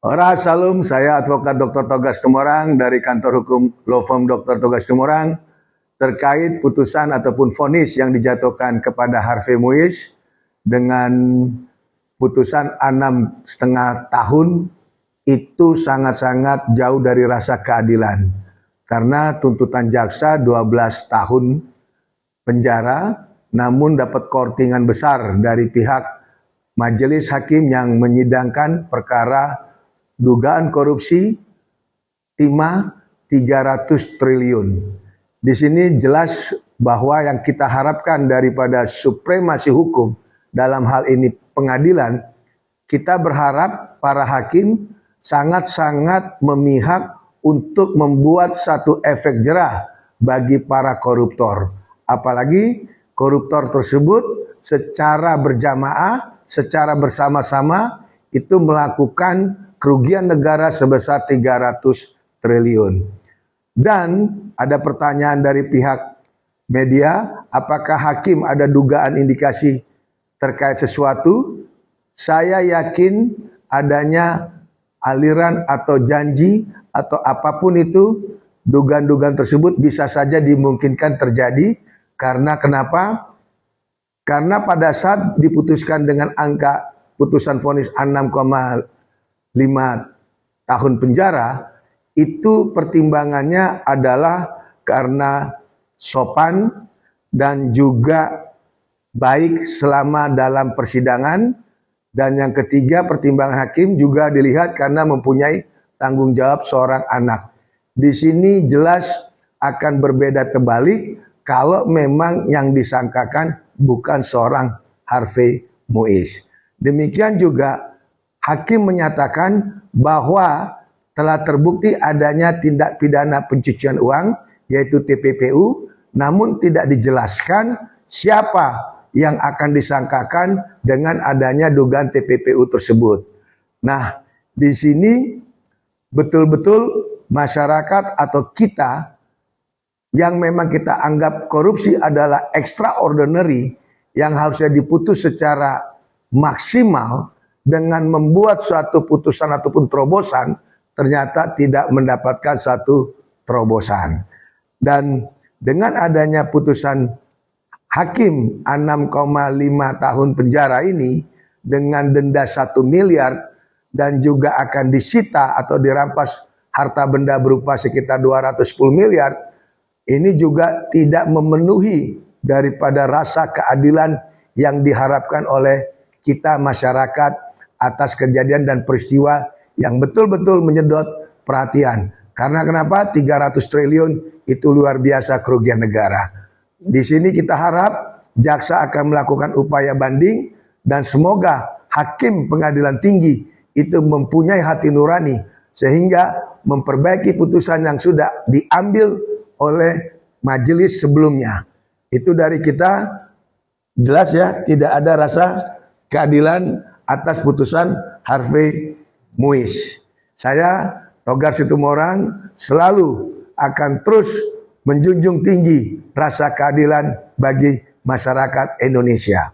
Ora Salam, saya advokat Dr. Togas Tumorang dari kantor hukum Law Firm Dr. Togas Tumorang terkait putusan ataupun vonis yang dijatuhkan kepada Harvey Muiz dengan putusan 6,5 tahun itu sangat-sangat jauh dari rasa keadilan karena tuntutan jaksa 12 tahun penjara namun dapat kortingan besar dari pihak majelis hakim yang menyidangkan perkara dugaan korupsi timah 300 triliun. Di sini jelas bahwa yang kita harapkan daripada supremasi hukum dalam hal ini pengadilan, kita berharap para hakim sangat-sangat memihak untuk membuat satu efek jerah bagi para koruptor. Apalagi koruptor tersebut secara berjamaah, secara bersama-sama itu melakukan kerugian negara sebesar 300 triliun. Dan ada pertanyaan dari pihak media, apakah hakim ada dugaan indikasi terkait sesuatu? Saya yakin adanya aliran atau janji atau apapun itu, dugaan-dugaan tersebut bisa saja dimungkinkan terjadi. Karena kenapa? Karena pada saat diputuskan dengan angka putusan vonis 6,5 tahun penjara, itu pertimbangannya adalah karena sopan dan juga baik selama dalam persidangan. Dan yang ketiga, pertimbangan hakim juga dilihat karena mempunyai tanggung jawab seorang anak. Di sini jelas akan berbeda terbalik kalau memang yang disangkakan bukan seorang Harvey Muiz. Demikian juga hakim menyatakan bahwa telah terbukti adanya tindak pidana pencucian uang, yaitu TPPU, namun tidak dijelaskan siapa yang akan disangkakan dengan adanya dugaan TPPU tersebut. Nah, di sini betul-betul masyarakat atau kita yang memang kita anggap korupsi adalah extraordinary, yang harusnya diputus secara maksimal, dengan membuat suatu putusan ataupun terobosan, ternyata tidak mendapatkan satu terobosan. Dan dengan adanya putusan hakim 6,5 tahun penjara ini dengan denda 1 miliar dan juga akan disita atau dirampas harta benda berupa sekitar 210 miliar, ini juga tidak memenuhi daripada rasa keadilan yang diharapkan oleh kita masyarakat atas kejadian dan peristiwa yang betul-betul menyedot perhatian. Karena kenapa? 300 triliun itu luar biasa kerugian negara. Di sini kita harap jaksa akan melakukan upaya banding dan semoga hakim pengadilan tinggi itu mempunyai hati nurani sehingga memperbaiki putusan yang sudah diambil oleh majelis sebelumnya. Itu dari kita, jelas ya, tidak ada rasa keadilan atas putusan Harvey Muiz. Saya Togar Situmorang selalu akan terus menjunjung tinggi rasa keadilan bagi masyarakat Indonesia.